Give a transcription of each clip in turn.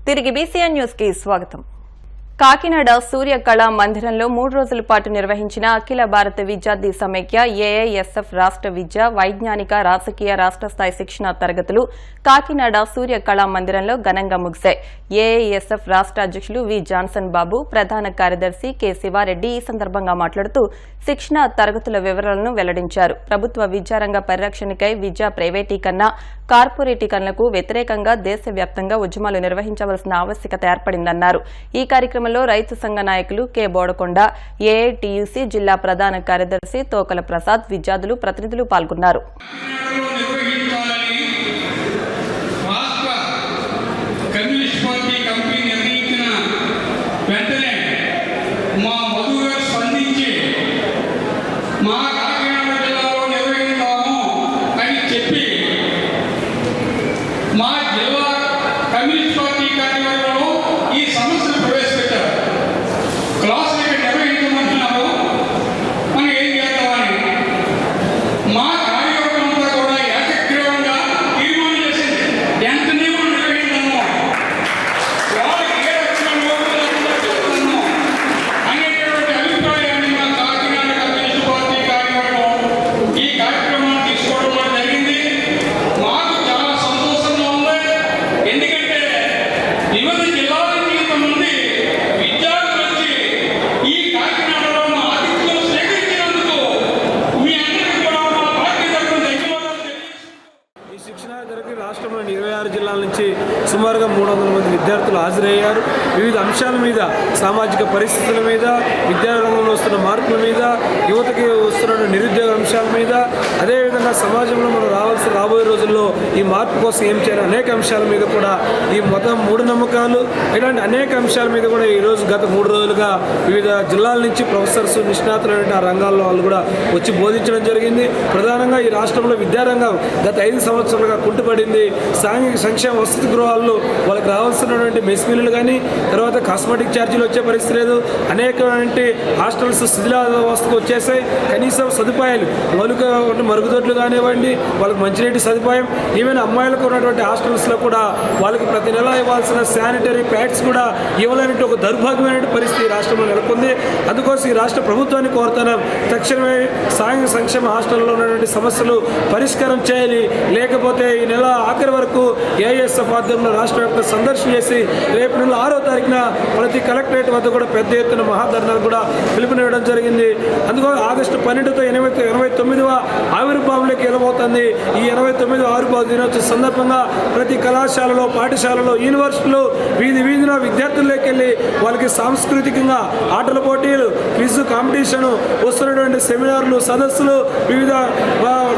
తిరిగి BCN news కి స్వాగతం. కాకినాడ సూర్య కళా మందిరంలో 3 రోజుల పాటు నిర్వహించిన అఖిల భారత విద్యార్థి సమైక్య ఏఐఎస్ఎఫ్ రాష్ట్ర విద్య, వైజ్ఞానిక, రాజకీయ రాష్ట్ర స్థాయి శిక్షణ తరగతులు కాకినాడ సూర్య కళా మందిరంలో ఘనంగా ముగిశాయి. ఏఐఎస్ఎఫ్ రాష్ట్ర అధ్యక్షులు వి జాన్సన్ బాబు, ప్రధాన కార్యదర్శి కె శివారెడ్డి ఈ సందర్భంగా మాట్లాడుతూ శిక్షణ తరగతుల వివరాలను వెల్లడించారు. ప్రభుత్వ విద్యారంగ పరిరక్షణకై విద్యా ప్రైవేటీకరణ, కార్పొరేటీకరణలకు వ్యతిరేకంగా దేశవ్యాప్తంగా ఉద్యమాలు నిర్వహించవలసిన ఆవశ్యకత ఏర్పడిందన్నారు. ఈ కార్యక్రమంలో రైతు సంఘ నాయకులు కె బోడకొండ, ఏఐటియుసి జిల్లా ప్రధాన కార్యదర్శి తోకల ప్రసాద్, విద్యార్థులు, ప్రతినిధులు పాల్గొన్నారు. రాష్ట్రంలోని 26 జిల్లాల నుంచి సుమారుగా 300 మంది విద్యార్థులు హాజరయ్యారు. వివిధ అంశాల మీద, సామాజిక పరిస్థితుల మీద, విద్యారంగంలో వస్తున్న మార్పుల మీద, యువతకి వస్తున్న నిరుద్యోగ అంశాల మీద, అదేవిధంగా సమాజంలో మనం రాబోయే రోజుల్లో ఈ మార్పు కోసం ఏం చేయాలి అనేక అంశాల మీద కూడా, ఈ మొత్తం మూఢనమ్మకాలు ఇలాంటి అనేక అంశాల మీద కూడా ఈరోజు గత 3 రోజులుగా వివిధ జిల్లాల నుంచి ప్రొఫెసర్స్, నిష్ణాతులైన ఆ రంగాల్లో వాళ్ళు కూడా వచ్చి బోధించడం జరిగింది. ప్రధానంగా ఈ రాష్ట్రంలో విద్యారంగం గత 5 సంవత్సరాలుగా కుంటుపడింది. సాంఘిక సంక్షేమ వసతి గృహాల్లో వాళ్ళకి రావాల్సినటువంటి మెస్ బిల్లులు కానీ, తర్వాత కాస్మెటిక్ ఛార్జీలు వచ్చే పరిస్థితి లేదు. అనేకమైన హాస్టల్స్ శిథిలావస్థకు వచ్చేసాయి. కనీసం సదుపాయాలు మరుగుదొడ్లు కానివ్వండి, వాళ్ళకి మంచినీటి సదుపాయం, ఈవెన్ అమ్మాయిలకు ఉన్నటువంటి హాస్టల్స్లో కూడా వాళ్ళకి ప్రతి నెల ఇవ్వాల్సిన శానిటరీ ప్యాడ్స్ కూడా ఇవ్వలేనట్టు ఒక దౌర్భాగ్యమైన పరిస్థితి రాష్ట్రంలో నెలకొంది. అందుకోసం ఈ రాష్ట్ర ప్రభుత్వాన్ని కోరుతున్నాం, తక్షణమే సాంఘిక సంక్షేమ హాస్టల్లో ఉన్నటువంటి సమస్యలు పరిష్కారం చేయాలి. లేకపోతే ఈ నెల ఆఖరి వరకు ఏఐఎస్ఎఫ్ ఆధ్వర్యంలో రాష్ట్ర వ్యాప్తంగా సందర్శన చేసి రేపు నెల 6వ తారీఖున ప్రతి కలెక్టరేట్ వద్ద కూడా పెద్ద ఎత్తున మహాధర్నాలు కూడా పిలుపునివ్వడం జరిగింది. అందుకో ఆగస్టు 12తో 89వ ఆవిర్భావంలోకి వెళ్ళబోతుంది. ఈ 89వ ఆవిర్భావ దినోత్సవ సందర్భంగా ప్రతి కళాశాలలో, పాఠశాలలో, యూనివర్సిటీలో వీధిన విద్యార్థుల్లోకి వెళ్ళి వాళ్ళకి సాంస్కృతికంగా ఆటల పోటీలు, క్విజ్ కాంపిటీషన్, వస్తున్నటువంటి సెమినార్లు, సదస్సులు, వివిధ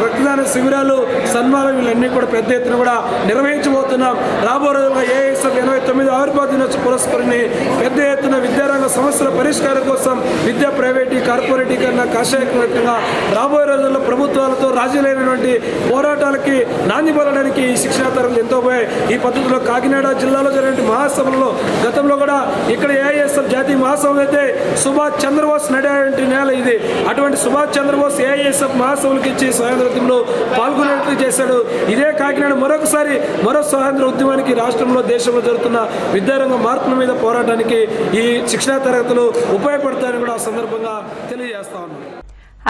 రక్తదాన శిబిరాలు, సన్మానాలు వీళ్ళన్నీ కూడా పెద్ద ఎత్తున కూడా నిర్వహించబోతున్నాం. రాబో రోజుల్లో ఏఐఎస్ఎఫ్ 89వ ఆవిర్భావ దినోత్సవ పురస్కరిని పెద్ద ఎత్తున విద్యారంగ సమస్యల పరిష్కారం కోసం విద్యా కార్పొరేటీకరణ, కాషాయకంగా రాబోయే రోజుల్లో ప్రభుత్వాలతో రాజీ లేనటువంటి పోరాటాలకి నాంది పలడానికి ఈ శిక్షణా తరగతులు ఎంతో పోయాయి. ఈ పద్ధతిలో కాకినాడ జిల్లాలో జరిగిన మహాసభలో గతంలో కూడా ఇక్కడ ఏఐఎస్ఎఫ్ జాతీయ మహాసభలు అయితే సుభాష్ చంద్రబోస్ నడేటువంటి నేల ఇది. అటువంటి సుభాష్ చంద్రబోస్ ఏఐఎస్ఎఫ్ మహాసభలకు ఇచ్చి స్వాతంత్ర్యంలో పాల్గొనేట్లు చేశాడు. ఇదే కాకినాడ మరొకసారి మరో స్వాతంత్ర ఉద్యమానికి రాష్ట్రంలో, దేశంలో జరుగుతున్న విద్యారంగ మార్పుల మీద పోరాటానికి ఈ శిక్షణా తరగతులు ఉపయోగపడతాయని కూడా ఆ సందర్భంగా తెలియజేస్తా ఉన్నాను.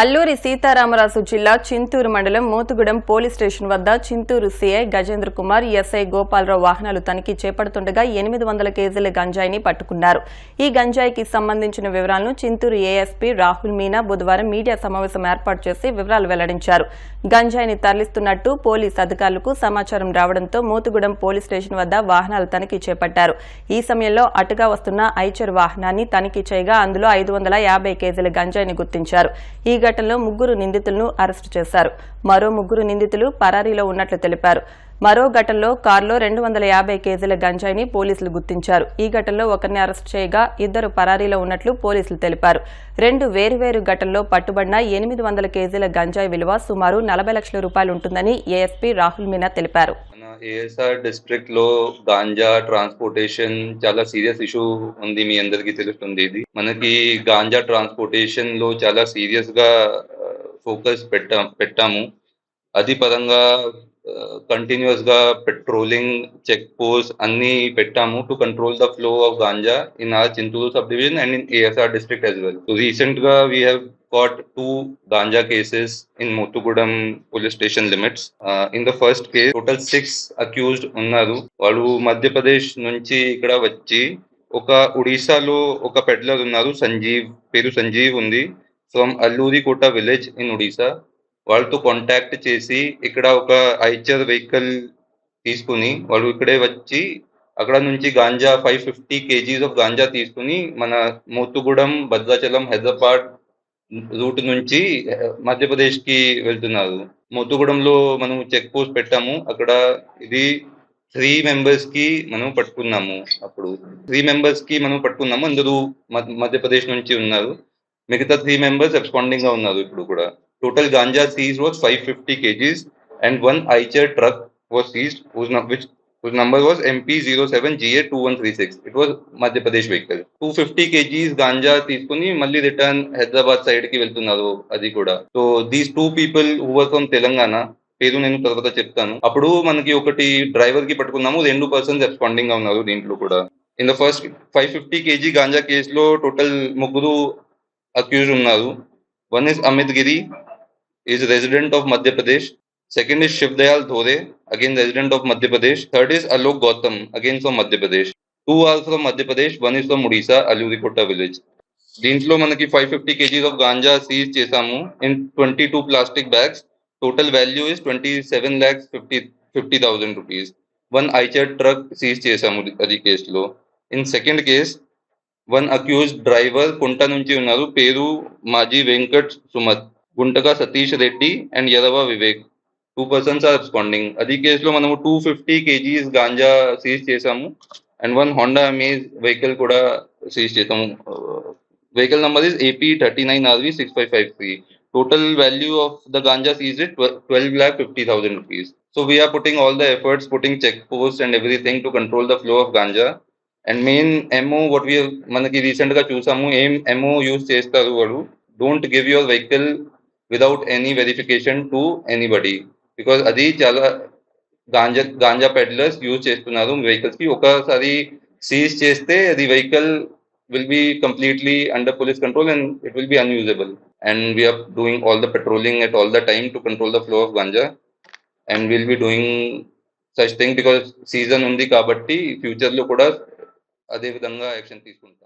అల్లూరి సీతారామరాజు జిల్లా చింతూరు మండలం మోతుగూడెం పోలీస్ స్టేషన్ వద్ద చింతూరు సీఐ గజేంద్ర కుమార్, ఎస్ఐ గోపాలరావు వాహనాలు తనిఖీ చేపడుతుండగా 800 కేజీల గంజాయిని పట్టుకున్నారు. ఈ గంజాయికి సంబంధించిన వివరాలను చింతూరు ఏఎస్పీ రాహుల్ మీనా బుధవారం మీడియా సమావేశం ఏర్పాటు చేసి వివరాలు వెల్లడించారు. గంజాయిని తరలిస్తున్నట్టు పోలీస్ అధికారులకు సమాచారం రావడంతో మోతుగూడెం పోలీస్ స్టేషన్ వద్ద వాహనాలు తనిఖీ చేపట్టారు. ఈ సమయంలో అటుగా వస్తున్న ఐచర్ వాహనాన్ని తనిఖీ చేయగా అందులో 550 కేజీల గంజాయిని గుర్తించారు. ఈ ఘటనలో 3 నిందితులను అరెస్టు చేశారు. మరో 3 నిందితులు పరారీలో ఉన్నట్లు తెలిపారు. మరో ఘటనలో కారులో 250 కేజీల గంజాయిని పోలీసులు గుర్తించారు. ఈ ఘటనలో ఒకరిని అరెస్టు చేయగా 2 పరారీలో ఉన్నట్లు పోలీసులు తెలిపారు. 2 వేర్వేరు ఘటనలో పట్టుబడిన 800 కేజీల గంజాయి విలువ సుమారు 40 లక్షల రూపాయలు ఉంటుందని ఏఎస్పీ రాహుల్ మీనా తెలిపారు. ఏఎస్ఆర్ డిస్ట్రిక్ట్ లో గాంజా ట్రాన్స్పోర్టేషన్ చాలా సీరియస్ ఇష్యూ ఉంది. మీ అందరికీ తెలుస్తుంది. ఇది మనకి గాంజా ట్రాన్స్పోర్టేషన్ లో చాలా సీరియస్ గా ఫోకస్ పెట్టాము. అది పరంగా కంటిన్యూస్ గా పెట్రోలింగ్ చెక్ పోస్ట్ అన్ని పెట్టాము to control the flow of ganja in our Chinturu sub division and in ASR district as well. So recent గా we have got 2 ganja cases in Motugudam police station limits. In the first case, total 6 accused ఉన్నారు. వాళ్ళు మధ్యప్రదేశ్ నుంచి ఇక్కడ వచ్చి ఒక ఒడిశాలో ఒక peddler ఉన్నారు, పేరు సంజీవ్ ఉంది, from Alluri Kota village in Odisha. వాళ్ళతో కాంటాక్ట్ చేసి ఇక్కడ ఒక ఐచర్ వెహికల్ తీసుకుని వాళ్ళు ఇక్కడే వచ్చి అక్కడ నుంచి గాంజా 550 kgs ఆఫ్ గాంజా తీసుకుని మన మోతుగూడెం, భద్రాచలం, హైదరాబాద్ రూట్ నుంచి మధ్యప్రదేశ్ కి వెళ్తున్నారు. మోతుగూడెంలో మనం చెక్ పోస్ట్ పెట్టాము. అక్కడ ఇది 3 members కి మనం పట్టుకున్నాము. అప్పుడు 3 members కి మనం పట్టుకున్నాము. అందరూ మధ్యప్రదేశ్ నుంచి ఉన్నారు. మిగతా 3 members అబ్స్కాండింగ్ గా ఉన్నారు ఇప్పుడు కూడా. Total ganja seize was 550 kgs and 1 Eicher truck was seized whose number was MP07GA2136. It was Madhya Pradesh vehicle. 250 kgs ganja తీసుకుని మళ్ళీ రిటర్న్ హైదరాబాద్ సైడ్ కి వెళ్తున్నారు అది కూడా. So these 2 people who were from Telangana, పేరు నేను తర్వాత చెప్తాను. అప్పుడు మనకి ఒకటి డ్రైవర్ కి పట్టుకున్నాము, 2 persons అబ్స్కాండింగ్ గా ఉన్నారు దీంట్లో కూడా. In the first 550 kg ganja కేసులో టోటల్ 3 అక్యూజ్డ్ ఉన్నారు. One is Amit Giri, is resident of Madhya Pradesh. Second is Shiv Dayal Dhore, again resident of Madhya Pradesh. Third is Alok Gautam, again from Madhya Pradesh. 2 are from Madhya Pradesh, 1 is from Odisha, Alluri Kota village. దీంట్లో మనకి 550 kgs of ganja seize చేసాము in 22 plastic bags. Total value is 27,50,000 rupees. 1 Eicher truck seize చేసాము అది కేసులో. In second case, 1 accused driver కుంట నుంచి ఉన్నారు, పేరు మాజీ వెంకట్ సుమత్, గుంటగా Satish Reddy and Yadava Vivek. 2 persons are absconding. అదే కేసులో మనము 250 kgs గాంజా సీజ్ చేసాము అండ్ 1 Honda Amaze వెహికల్ కూడా సీజ్ చేసాము. Vehicle number is AP39RV6553. Total value of the ganja seized is 12,50,000 rupees. So we are putting all the efforts, putting check posts and everything to control the flow of ganja. And main MO what we మనకి recent గా చూసాము, ఏం MO use చేస్తారు వాళ్ళు, don't give your vehicle without any verification to anybody. Because అది చాలా ganja peddlers use చేస్తున్నారు vehicles కి. ఒకసారి సీజ్ చేస్తే అది vehicle will be completely under police control and it will be unusable. And we are doing all the patrolling at all the time to control the flow of ganja and will be doing such thing because season ఉంది కాబట్టి future లో కూడా అదే విధంగా action తీసుకుంటాం.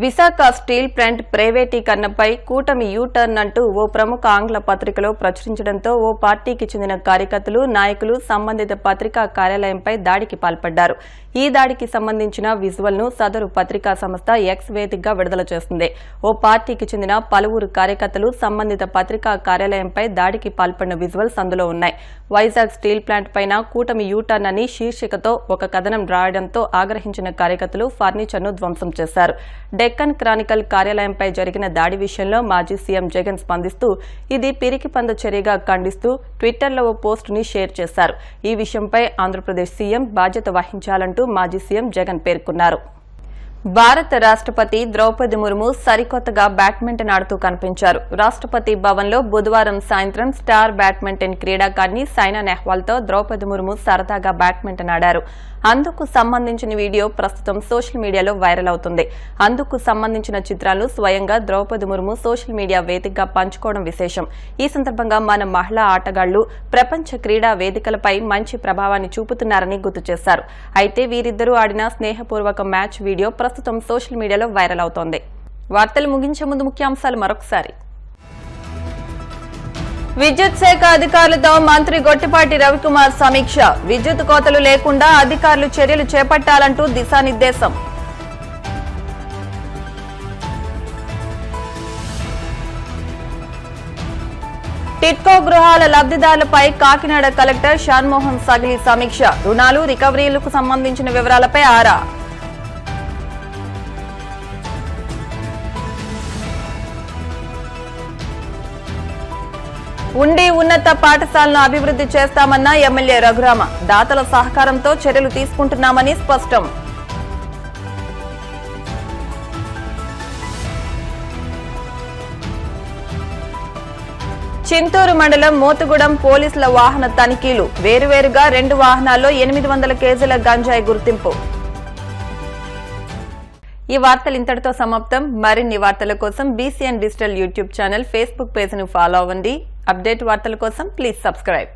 Visakha steel plant ప్రైవేటీకరణపై కూటమి U turn అంటూ ఓ ప్రముఖ ఆంగ్ల పత్రికలో ప్రచురించడంతో ఓ పార్టీకి చెందిన కార్యకర్తలు, నాయకులు సంబంధిత పత్రికా కార్యాలయంపై దాడికి పాల్పడ్డారు. ఈ దాడికి సంబంధించిన విజువల్ ను సదరు పత్రికా సంస్థ ఎక్స్ వేదికగా విడుదల చేస్తుంది. ఓ పార్టీకి చెందిన పలువురు కార్యకర్తలు సంబంధిత పత్రికా కార్యాలయంపై దాడికి పాల్పడిన విజువల్స్ అందులో ఉన్నాయి. వైజాగ్ స్టీల్ ప్లాంట్ పైన కూటమి యూటర్న్ అని శీర్షికతో ఒక కథనం రాయడంతో ఆగ్రహించిన కార్యకర్తలు ఫర్నిచర్ ను ధ్వంసం చేశారు. డెక్కన్ క్రానికల్ కార్యాలయంపై జరిగిన దాడి విషయంలో మాజీ సీఎం జగన్ స్పందిస్తూ ఇది పిరికిపంద చర్యగా ఖండిస్తూ ట్విట్టర్లో ఓ పోస్టుని షేర్ చేశారు. ఈ విషయంపై ఆంధ్రప్రదేశ్ సీఎం బాధ్యత వహించాలంటూ మాజీ సీఎం జగన్ పేర్కొన్నారు. భారత రాష్ట్రపతి ద్రౌపది ముర్ము సరికొత్తగా బ్యాడ్మింటన్ ఆడుతూ కనిపించారు. రాష్ట్రపతి భవన్లో బుధవారం సాయంత్రం స్టార్ బ్యాడ్మింటన్ క్రీడాకారిణి సైనా నెహ్వాల్తో ద్రౌపది ముర్ము సరదాగా బ్యాడ్మింటన్ ఆడారు. అందుకు సంబంధించిన వీడియో ప్రస్తుతం సోషల్ మీడియాలో వైరల్ అవుతుంది. అందుకు సంబంధించిన చిత్రాలను స్వయంగా ద్రౌపది ముర్ము సోషల్ మీడియా వేదికగా పంచుకోవడం విశేషం. ఈ సందర్భంగా మన మహిళా ఆటగాళ్లు ప్రపంచ క్రీడా వేదికలపై మంచి ప్రభావాన్ని చూపుతున్నారని గుర్తు చేశారు. అయితే వీరిద్దరూ ఆడిన స్నేహపూర్వక మ్యాచ్ వీడియో ప్రస్తుతం సోషల్ మీడియాలో వైరల్ అవుతోంది. వార్తలు ముగించే ముందు ముఖ్యాంశాలు మరొకసారి. విద్యుత్ శాఖ అధికారులతో మంత్రి గొట్టిపాటి రవికుమార్ సమీక్ష. విద్యుత్ కోతలు లేకుండా అధికారులు చర్యలు చేపట్టాలంటూ దిశానిర్దేశం. టిట్కో గృహాల లబ్ధిదారులపై కాకినాడ కలెక్టర్ షాన్మోహన్ సగిలి సమీక్ష. రుణాలు, రికవరీలకు సంబంధించిన వివరాలపై ఆరా. ఉండి ఉన్నత పాఠశాలను అభివృద్ధి చేస్తామన్న ఎమ్మెల్యే రఘురామ. దాతల సహకారంతో చర్యలు తీసుకుంటున్నామని స్పష్టం. చింతూరు మండలం మోతుగూడెం పోలీసుల వాహన తనిఖీలు వేరువేరుగా 2 వాహనాల్లో 800 కేజీల గంజాయి గుర్తింపు. ఈ వార్తలు ఇంతటితో సమాప్తం. మరిన్ని వార్తల కోసం BCN digital YouTube channel, Facebook page ను ఫాలో అవ్వండి. అప్డేట్ వార్తల కోసం ప్లీజ్ సబ్స్క్రైబ్.